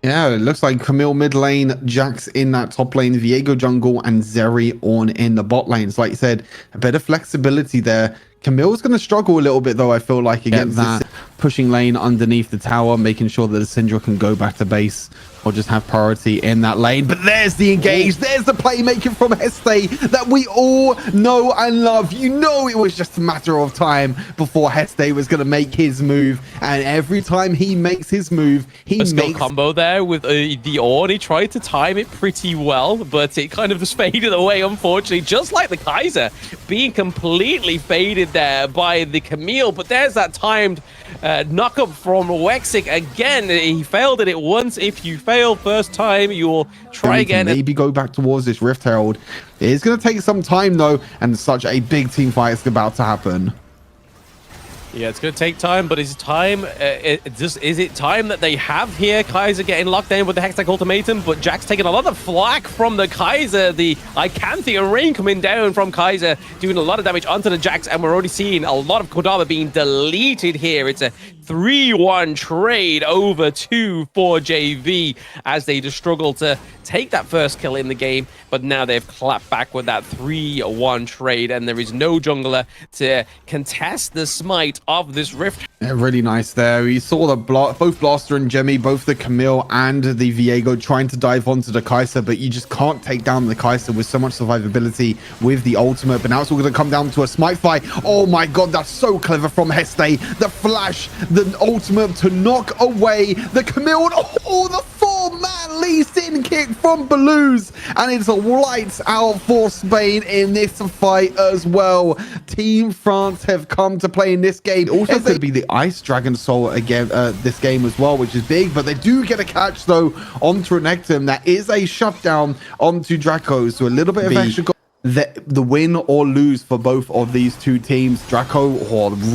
Yeah, it looks like Camille mid lane, Jax in that top lane, Viego jungle, and Zeri on in the bot lanes. Like you said, a bit of flexibility there. Camille's going to struggle a little bit, though, I feel like, against that pushing lane underneath the tower, making sure that the Syndra can go back to base or just have priority in that lane. But there's the engage. There's the playmaking from Heste that we all know and love. You know it was just a matter of time before Heste was going to make his move. And every time he makes his move, he makes... combo there with the Ornn. He tried to time it pretty well, but it kind of just faded away, unfortunately. Just like the Kaiser being completely faded there by the Camille. But there's that timed knock-up from Wexic. Again, he failed at it once. If you fail first time, you'll try again. Maybe go back towards this Rift Herald. It is going to take some time, though, and such a big team fight is about to happen. Yeah, it's going to take time, but is it time? Is it time that they have here? Kaiser getting locked in with the Hextech ultimatum, but Jack's taking a lot of flack from the Kaiser. The Lycanthia rain coming down from Kaiser, doing a lot of damage onto the Jax, and we're already seeing a lot of Cordoba being deleted here. It's a 3-1 trade over to 4JV as they just struggle to take that first kill in the game, but now they've clapped back with that 3-1 trade, and there is no jungler to contest the smite of this Rift. Yeah, really nice there. We saw the both Blaster and Jemmy, both the Camille and the Viego trying to dive onto the Kaiser, but you just can't take down the Kaiser with so much survivability with the ultimate. But now it's all going to come down to a smite fight. Oh my god, that's so clever from Heste. The flash, the ultimate to knock away the Camille. Oh, the 4-man Lee Sin kick from Balooz, and it's a lights out for Spain in this fight as well. Team France have come to play in this game. Also could be the Ice Dragon Soul again this game as well, which is big, but they do get a catch though onto Renekton. That is a shutdown onto Draco, so a little bit of extra the win or lose for both of these two teams. Draco,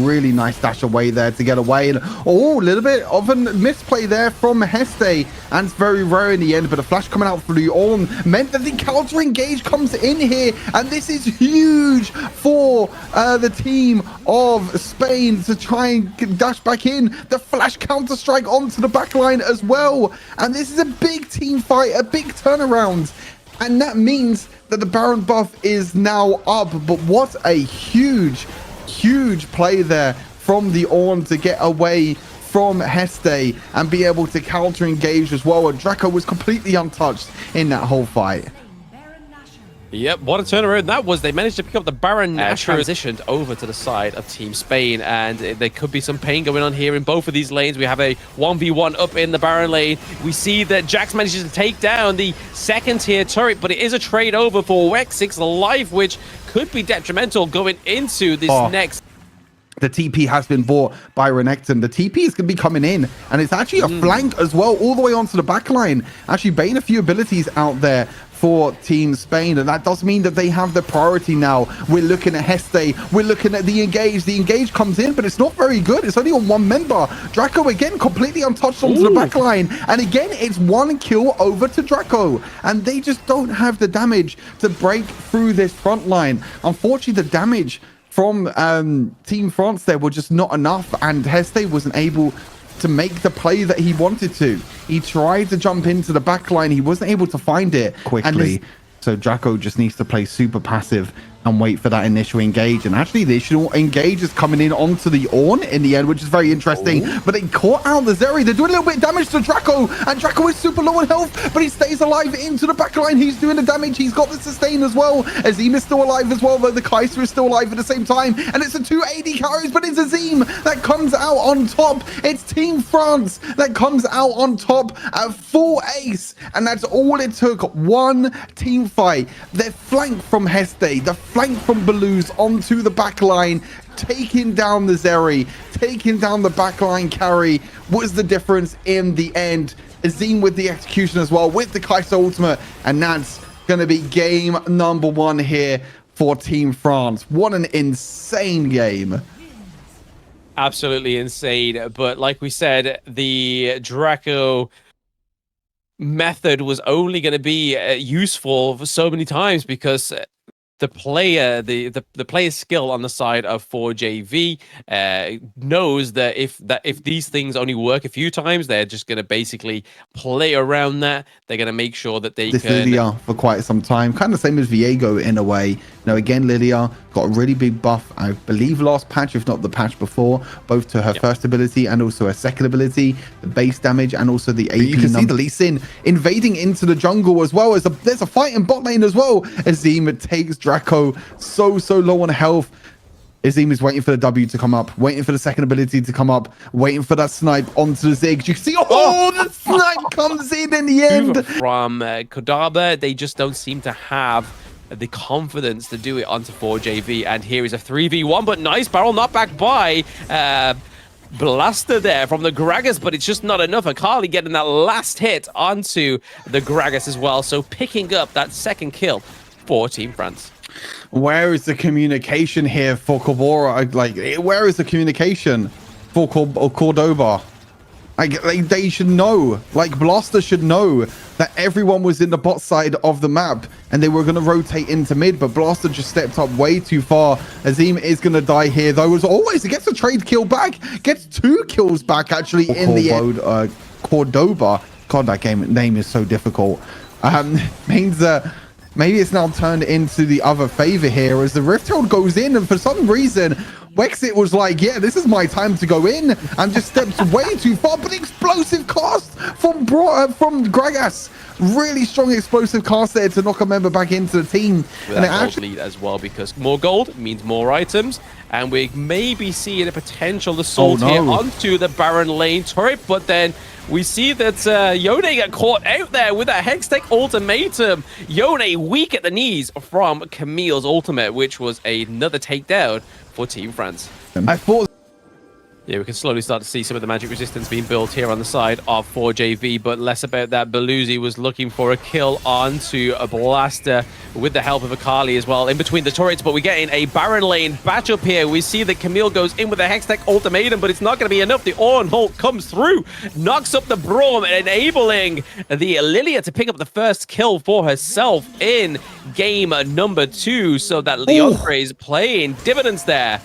really nice dash away there to get away, and a little bit of a misplay there from Heste, and it's very rare in the end, but a flash coming out for the Ornn meant that the counter engage comes in here, and this is huge for the team of Spain to try and dash back in. The flash counter strike onto the back line as well, and this is a big team fight, a big turnaround, and that means that the Baron buff is now up. But what a huge play there from the Ornn to get away from Heste and be able to counter engage as well. And Draco was completely untouched in that whole fight. Yep, what a turnaround that was. They managed to pick up the Baron Nashor, transitioned over to the side of Team Spain, and there could be some pain going on here in both of these lanes. We have a 1v1 up in the Baron lane. We see that Jax manages to take down the second tier turret, but it is a trade over for Wexic's life, which could be detrimental going into this next. The TP has been bought by Renekton. The TP is going to be coming in, and it's actually a flank as well, all the way onto the back line. Actually, Bane a few abilities out there for Team Spain, and that does mean that they have the priority now. We're looking at Heste, we're looking at the engage. The engage comes in, but it's not very good. It's only on one member. Draco again completely untouched onto the back line, and again it's one kill over to Draco, and they just don't have the damage to break through this front line. Unfortunately, the damage from Team France there were just not enough, and Heste wasn't able to make the play that he wanted to. He tried to jump into the back line. He wasn't able to find it quickly. So Draco just needs to play super passive and wait for that initial engage. And actually, the initial engage is coming in onto the Ornn in the end, which is very interesting. But they caught out the Zeri. They're doing a little bit of damage to Draco, and Draco is super low on health, but he stays alive into the backline. He's doing the damage. He's got the sustain as well. Azim is still alive as well, though the Kaiser is still alive at the same time. And it's a 2 AD carries, but it's Azim that comes out on top. It's Team France that comes out on top at full ace, and that's all it took. One team fight. They're flanked from Heste, the flank from Balooz onto the back line, taking down the Zeri, taking down the backline carry was the difference in the end. Azim with the execution as well, with the Kaiser ultimate, and that's going to be game number 1 here for Team France. What an insane game. Absolutely insane. But like we said, the Draco method was only going to be useful for so many times, because the player's skill on the side of 4JV knows that if these things only work a few times, they're just going to basically play around that. They're going to make sure that they this can. Lilia for quite some time, kind of same as Viego in a way. Now again, Lilia got a really big buff, I believe last patch, if not the patch before, both to her first ability and also her second ability, the base damage and also the AP. You can see the Lee Sin invading into the jungle as well. There's a fight in bot lane as well. Azim takes Draco so low on health. Azim is waiting for the W to come up, waiting for the second ability to come up, waiting for that snipe onto the Ziggs. You can see, the snipe comes in the end. From Cordoba, they just don't seem to have the confidence to do it onto 4JV. And here is a 3v1, but nice barrel knockback by Blaster there from the Gragas, but it's just not enough. Akali getting that last hit onto the Gragas as well, so picking up that second kill for Team France. Where is the communication here for Cordoba? Like, where is the communication for Cordoba? Like, they should know. Like, Blaster should know that everyone was in the bot side of the map and they were going to rotate into mid, but Blaster just stepped up way too far. Azim is going to die here, though. As always, he gets a trade kill back, gets 2 kills back, actually, in the end. Cordoba. God, that game name is so difficult. Means that maybe it's now turned into the other favor here as the Rift Herald goes in, and for some reason, Wexit was like, yeah, this is my time to go in, and just steps way too far. But explosive cast from Gragas. Really strong explosive cast there to knock a member back into the team. And it actually lead as well, because more gold means more items, and we may be seeing a potential assault here onto the Baron lane turret, but then we see that Yone got caught out there with a Hextech ultimatum. Yone weak at the knees from Camille's ultimate, which was another takedown for Team France. I thought... Yeah, we can slowly start to see some of the magic resistance being built here on the side of 4JV, but less about that. Beluzi was looking for a kill onto a Blaster with the help of Akali as well in between the turrets, but we get in a Baron lane batch up here. We see that Camille goes in with a Hextech ultimatum, but it's not going to be enough. The Ornholt comes through, knocks up the Braum, enabling the Lilia to pick up the first kill for herself in game number 2, so that Leandre is playing dividends there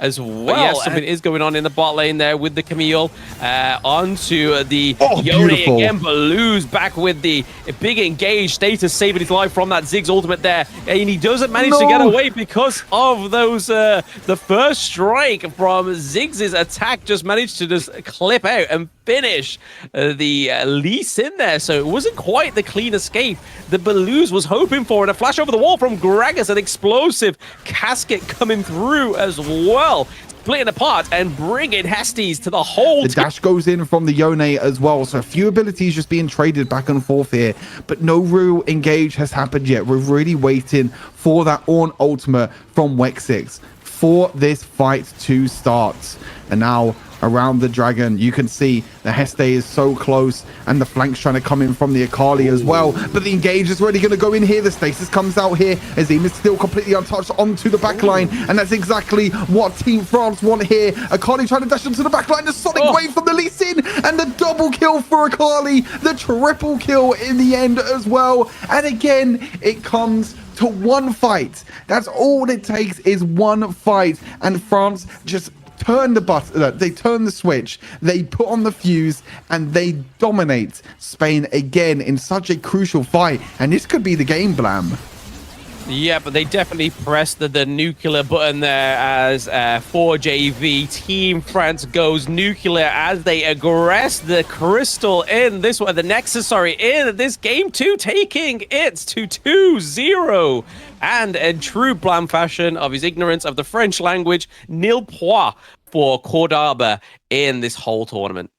as well. Yes, something is going on in the bot lane there with the Camille onto the Yone again, but lose back with the big engage status, saving his life from that Ziggs ultimate there, and he doesn't manage to get away because of those the first strike from Ziggs' attack just managed to just clip out and finish the Lee Sin there, so it wasn't quite the clean escape that Belouz was hoping for, and a flash over the wall from Gragas, an explosive casket coming through as well, splitting apart and bringing Hestes to the whole. The dash goes in from the Yone as well, so a few abilities just being traded back and forth here, but no real engage has happened yet. We're really waiting for that Ornn ultimate from Wexit for this fight to start. And now around the dragon, you can see the Heste is so close, and the flank's trying to come in from the Akali as well, but the engage is already going to go in here. The stasis comes out here. Azim is still completely untouched onto the backline, and that's exactly what Team France want here. Akali trying to dash into the backline, the sonic wave from the Lee Sin, and the double kill for Akali, the triple kill in the end as well. And again, it comes to one fight. That's all it takes, is one fight, and France just turn the button, they turn the switch, they put on the fuse, and they dominate Spain again in such a crucial fight. And this could be the game, Blam. Yeah, but they definitely pressed the nuclear button there as 4JV Team France goes nuclear as they aggress the crystal in this one, the Nexus, in this game 2, taking it to 2-0. And in true Blam fashion of his ignorance of the French language, nil point for Cordoba in this whole tournament.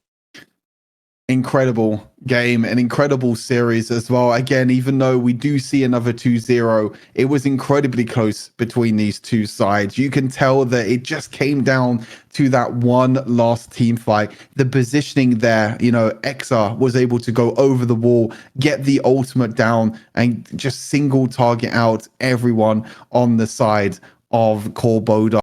Incredible game, an incredible series as well. Again, even though we do see another 2-0, it was incredibly close between these two sides. You can tell that it just came down to that one last team fight. The positioning there, you know, Exa was able to go over the wall, get the ultimate down, and just single target out everyone on the side of Cordoba.